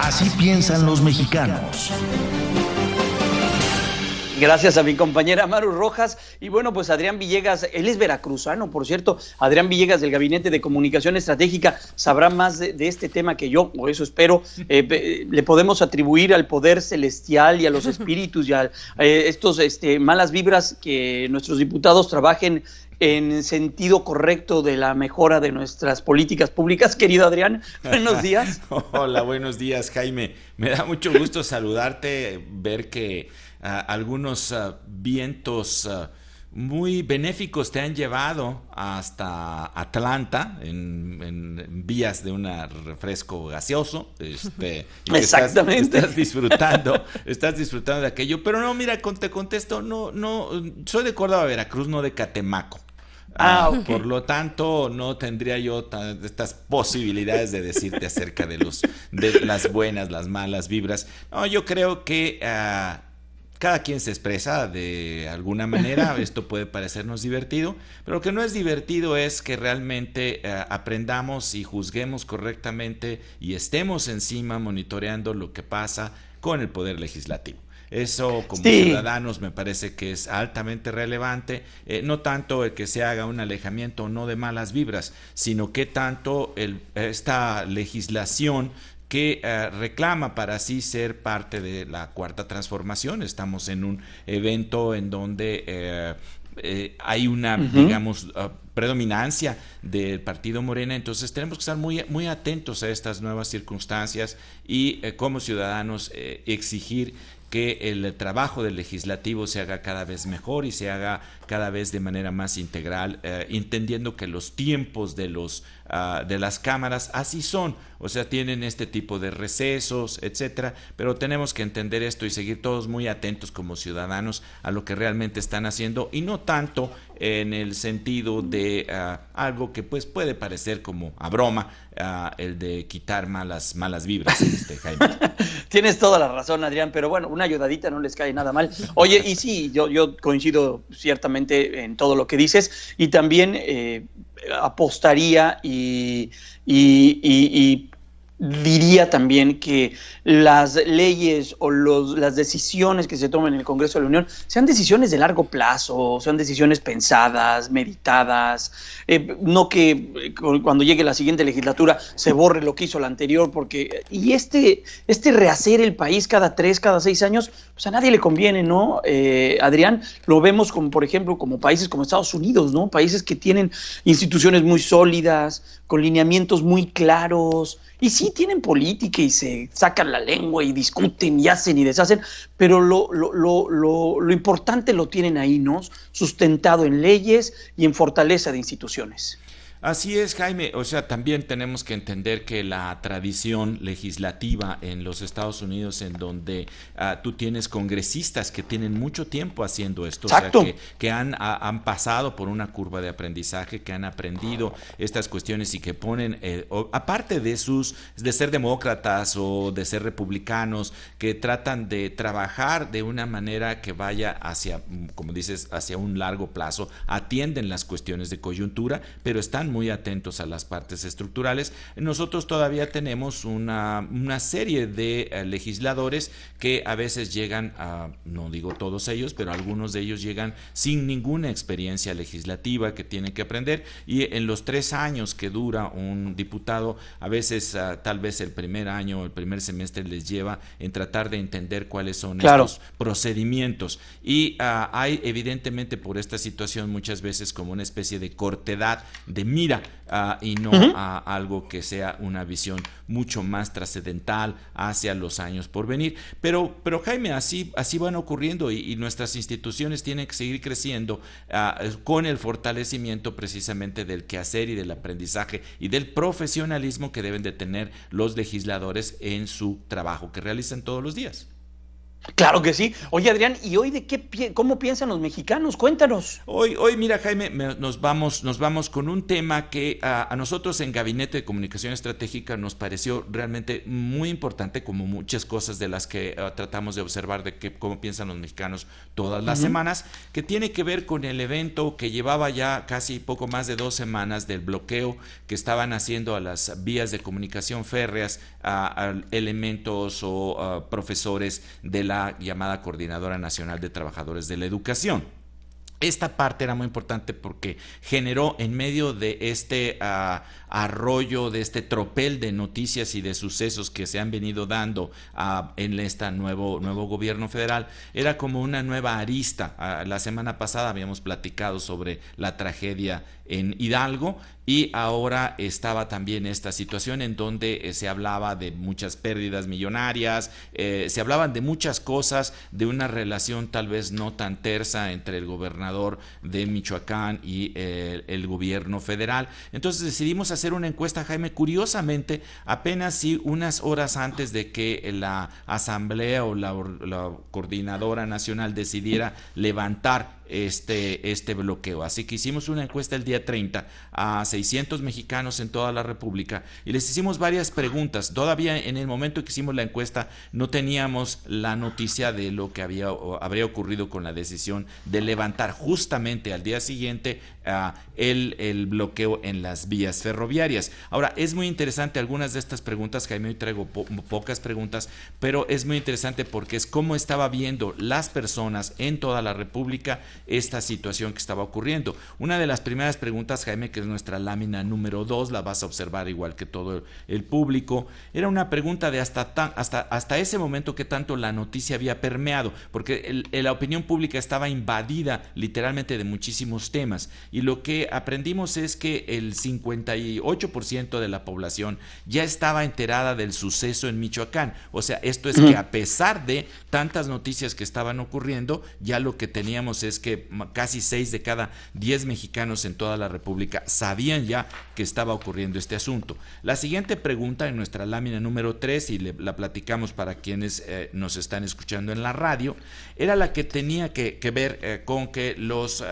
Así piensan los mexicanos. Gracias a mi compañera Maru Rojas. Y bueno, pues Adrián Villegas, él es veracruzano, por cierto. Adrián Villegas del Gabinete de Comunicación Estratégica sabrá más de este tema que yo, por eso espero. Le podemos atribuir al poder celestial y a los espíritus y a estos malas vibras que nuestros diputados trabajen en sentido correcto de la mejora de nuestras políticas públicas. Querido Adrián, buenos días. Hola, buenos días, Jaime. Me da mucho gusto saludarte, ver que algunos vientos muy benéficos te han llevado hasta Atlanta en vías de un refresco gaseoso. Exactamente. Estás disfrutando de aquello. Pero no, mira, te contesto, no, soy de Córdoba, Veracruz, no de Catemaco. Okay. Por lo tanto, no tendría yo estas posibilidades de decirte acerca de las buenas, las malas vibras. No, yo creo que cada quien se expresa de alguna manera. Esto puede parecernos divertido, pero lo que no es divertido es que realmente aprendamos y juzguemos correctamente y estemos encima monitoreando lo que pasa con el Poder Legislativo. Eso como ciudadanos me parece que es altamente relevante, no tanto el que se haga un alejamiento o no de malas vibras, sino que tanto esta legislación que reclama para sí ser parte de la Cuarta Transformación. Estamos en un evento en donde hay una, digamos, predominancia del partido Morena, entonces tenemos que estar muy, muy atentos a estas nuevas circunstancias y como ciudadanos exigir que el trabajo del legislativo se haga cada vez mejor y se haga cada vez de manera más integral, entendiendo que los tiempos de las cámaras así son, o sea, tienen este tipo de recesos, etcétera, pero tenemos que entender esto y seguir todos muy atentos como ciudadanos a lo que realmente están haciendo y no tanto en el sentido de algo que pues puede parecer como a broma, el de quitar malas vibras, Jaime. Tienes toda la razón, Adrián, pero bueno, una ayudadita no les cae nada mal. Oye, y sí, yo coincido ciertamente en todo lo que dices y también apostaría y diría también que las leyes o las decisiones que se tomen en el Congreso de la Unión sean decisiones de largo plazo, sean decisiones pensadas, meditadas, no que cuando llegue la siguiente legislatura se borre lo que hizo la anterior, porque rehacer el país cada 6 años, pues a nadie le conviene, ¿no? Adrián, lo vemos como, por ejemplo, como países como Estados Unidos, ¿no? Países que tienen instituciones muy sólidas, con lineamientos muy claros, y sí tienen política y se sacan la lengua y discuten y hacen y deshacen, pero lo importante lo tienen ahí, ¿no? Sustentado en leyes y en fortaleza de instituciones. Así es, Jaime. O sea, también tenemos que entender que la tradición legislativa en los Estados Unidos, en donde tú tienes congresistas que tienen mucho tiempo haciendo esto, Exacto. O sea, que han pasado por una curva de aprendizaje, que han aprendido estas cuestiones y que ponen, aparte de ser demócratas o de ser republicanos, que tratan de trabajar de una manera que vaya hacia, como dices, hacia un largo plazo, atienden las cuestiones de coyuntura, pero están muy atentos a las partes estructurales. Nosotros todavía tenemos una serie de legisladores que a veces llegan no digo todos ellos, pero algunos de ellos llegan sin ninguna experiencia legislativa, que tienen que aprender, y en los 3 años que dura un diputado, a veces tal vez el primer año, el primer semestre les lleva en tratar de entender cuáles son estos procedimientos, y hay evidentemente por esta situación muchas veces como una especie de cortedad de mira y no a algo que sea una visión mucho más trascendental hacia los años por venir. Pero Jaime, así van ocurriendo y nuestras instituciones tienen que seguir creciendo con el fortalecimiento precisamente del quehacer y del aprendizaje y del profesionalismo que deben de tener los legisladores en su trabajo que realizan todos los días. Claro que sí. Oye, Adrián, ¿y hoy cómo piensan los mexicanos? Cuéntanos. Hoy, mira, Jaime, nos vamos con un tema que a nosotros en Gabinete de Comunicación Estratégica nos pareció realmente muy importante, como muchas cosas de las que tratamos de observar de cómo piensan los mexicanos todas las semanas, que tiene que ver con el evento que llevaba ya casi poco más de 2 semanas del bloqueo que estaban haciendo a las vías de comunicación férreas a elementos o profesores de la llamada Coordinadora Nacional de Trabajadores de la Educación. Esta parte era muy importante porque generó en medio de este arroyo, de este tropel de noticias y de sucesos que se han venido dando en este nuevo gobierno federal, era como una nueva arista. La semana pasada habíamos platicado sobre la tragedia en Hidalgo y ahora estaba también esta situación en donde se hablaba de muchas pérdidas millonarias, se hablaban de muchas cosas, de una relación tal vez no tan tersa entre el gobernador de Michoacán y el gobierno federal. Entonces decidimos hacer una encuesta, Jaime, curiosamente apenas unas horas antes de que la asamblea o la coordinadora nacional decidiera levantar este bloqueo. Así que hicimos una encuesta el día 30 a 600 mexicanos en toda la República y les hicimos varias preguntas. Todavía en el momento que hicimos la encuesta no teníamos la noticia de lo que habría ocurrido con la decisión de levantar justamente al día siguiente el bloqueo en las vías ferroviarias. Ahora, es muy interesante algunas de estas preguntas, Jaime, hoy traigo pocas preguntas, pero es muy interesante porque es cómo estaba viendo las personas en toda la República esta situación que estaba ocurriendo. Una de las primeras preguntas, Jaime, que es nuestra lámina número 2, la vas a observar igual que todo el público, era una pregunta de hasta ese momento qué tanto la noticia había permeado, porque la opinión pública estaba invadida literalmente de muchísimos temas, y lo que aprendimos es que el 58% de la población ya estaba enterada del suceso en Michoacán. O sea, esto es que a pesar de tantas noticias que estaban ocurriendo, ya lo que teníamos es que casi 6 de cada 10 mexicanos en toda la República sabían ya que estaba ocurriendo este asunto. La siguiente pregunta en nuestra lámina número 3, y la platicamos para quienes nos están escuchando en la radio, era la que tenía que ver con que los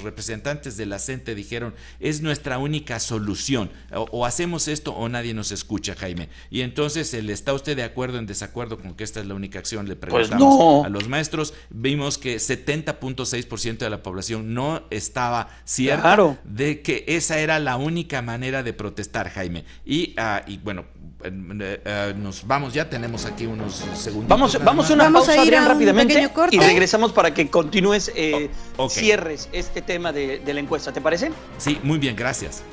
representantes de la CENTE dijeron: es nuestra única solución, o hacemos esto o nadie nos escucha, Jaime. Y entonces, ¿está usted de acuerdo o en desacuerdo con que esta es la única acción? Le preguntamos pues no. a los maestros, vimos que 70.6% de la población no estaba cierta de que esa era la única manera de protestar, Jaime. Y bueno, nos vamos, ya tenemos aquí unos segundos. Vamos a una pausa, Adrián, rápidamente, y regresamos para que continúes, cierres este tema de la encuesta, ¿te parece? Sí, muy bien, gracias.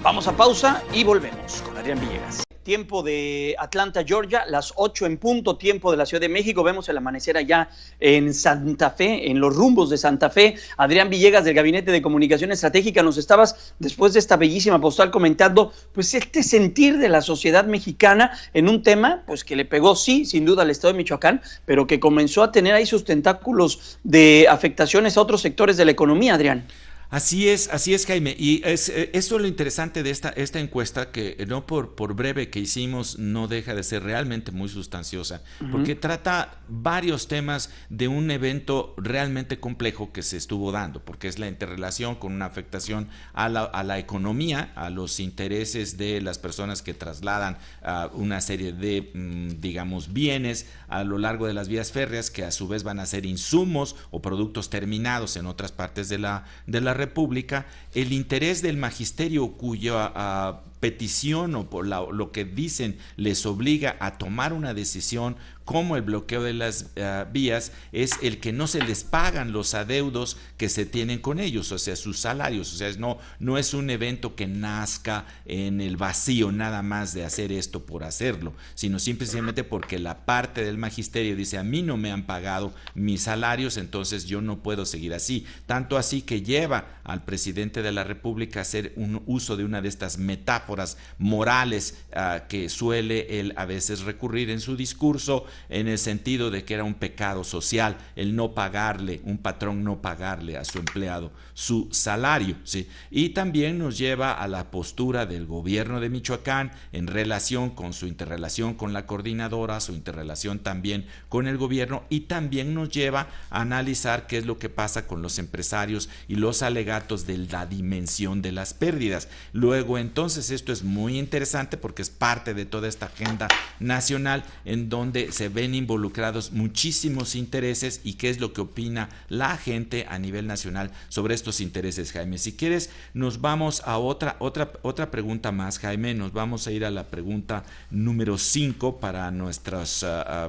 Vamos a pausa y volvemos con Adrián Villegas. Tiempo de Atlanta, Georgia, las 8 en punto, tiempo de la Ciudad de México. Vemos el amanecer allá en Santa Fe, en los rumbos de Santa Fe. Adrián Villegas, del Gabinete de Comunicación Estratégica, nos estabas, después de esta bellísima postal, comentando pues este sentir de la sociedad mexicana en un tema pues que le pegó, sí, sin duda al estado de Michoacán, pero que comenzó a tener ahí sus tentáculos de afectaciones a otros sectores de la economía, Adrián. Así es, Jaime, y eso es lo interesante de esta encuesta, que no por breve que hicimos no deja de ser realmente muy sustanciosa, porque trata varios temas de un evento realmente complejo que se estuvo dando, porque es la interrelación con una afectación a la economía, a los intereses de las personas que trasladan una serie de, digamos, bienes a lo largo de las vías férreas, que a su vez van a ser insumos o productos terminados en otras partes de la República, el interés del magisterio cuya petición o por lo que dicen les obliga a tomar una decisión como el bloqueo de las vías, es el que no se les pagan los adeudos que se tienen con ellos, o sea, sus salarios. O sea, no es un evento que nazca en el vacío nada más de hacer esto por hacerlo, sino simplemente porque la parte del magisterio dice: a mí no me han pagado mis salarios, entonces yo no puedo seguir así. Tanto así que lleva al presidente de la República a hacer un uso de una de estas metáforas metáforas morales que suele él a veces recurrir en su discurso, en el sentido de que era un pecado social el no pagarle, un patrón no pagarle a su empleado su salario, ¿sí? Y también nos lleva a la postura del gobierno de Michoacán en relación con su interrelación con la coordinadora, su interrelación también con el gobierno, y también nos lleva a analizar qué es lo que pasa con los empresarios y los alegatos de la dimensión de las pérdidas. Luego, entonces, esto es muy interesante porque es parte de toda esta agenda nacional en donde se ven involucrados muchísimos intereses y qué es lo que opina la gente a nivel nacional sobre estos intereses, Jaime. Si quieres, nos vamos a otra pregunta más, Jaime. Nos vamos a ir a la pregunta número 5 para nuestras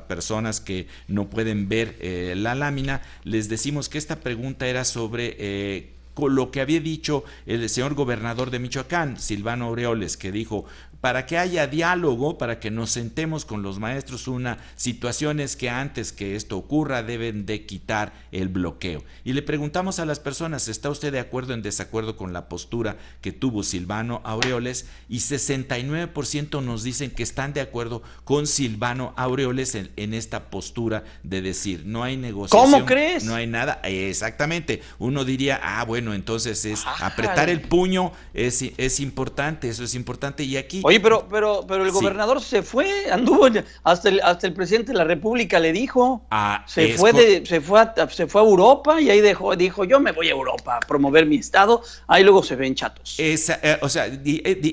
personas que no pueden ver la lámina. Les decimos que esta pregunta era sobre lo que había dicho el señor gobernador de Michoacán, Silvano Aureoles, que dijo: para que haya diálogo, para que nos sentemos con los maestros, situaciones que antes que esto ocurra deben de quitar el bloqueo. Y le preguntamos a las personas, ¿está usted de acuerdo o en desacuerdo con la postura que tuvo Silvano Aureoles? Y 69% nos dicen que están de acuerdo con Silvano Aureoles en esta postura de decir, no hay negociación. ¿Cómo crees? No hay nada. Exactamente. Uno diría, bueno, entonces es apretar el puño, es importante, eso es importante. Y aquí... Oye, pero el gobernador se fue, anduvo, hasta el presidente de la República le dijo, se fue a Europa y ahí dijo, yo me voy a Europa a promover mi estado, ahí luego se ven chatos. Y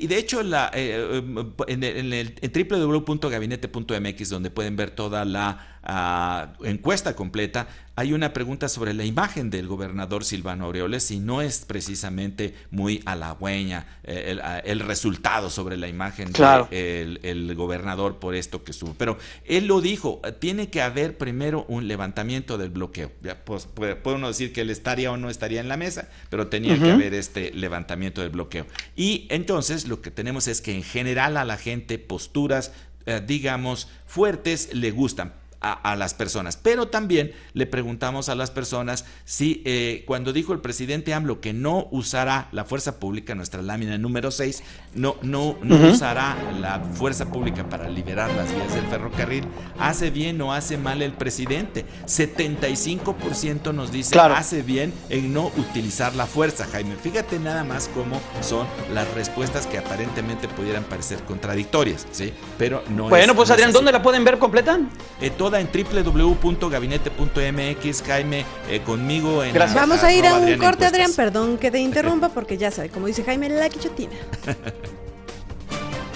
de hecho en www.gabinete.mx, donde pueden ver toda la encuesta completa, hay una pregunta sobre la imagen del gobernador Silvano Aureoles y no es precisamente muy halagüeña el resultado sobre la imagen del gobernador por esto que estuvo. Pero él lo dijo, tiene que haber primero un levantamiento del bloqueo. Ya, pues, puede uno decir que él estaría o no estaría en la mesa, pero tenía que haber este levantamiento del bloqueo. Y entonces lo que tenemos es que en general a la gente posturas, digamos, fuertes le gustan a las personas, pero también le preguntamos a las personas si cuando dijo el presidente AMLO que no usará la fuerza pública, nuestra lámina número 6, no usará la fuerza pública para liberar las vías del ferrocarril, ¿hace bien o hace mal el presidente? 75% nos dice hace bien en no utilizar la fuerza, Jaime. Fíjate nada más cómo son las respuestas que aparentemente pudieran parecer contradictorias, ¿sí? Pero no. Bueno, pues Adrián, ¿dónde la pueden ver completa? Toda en www.gabinete.mx, Jaime, conmigo en... Gracias. Vamos a ir a un corte, Adrián, perdón que te interrumpa, porque ya sabe, como dice Jaime, la quichotina.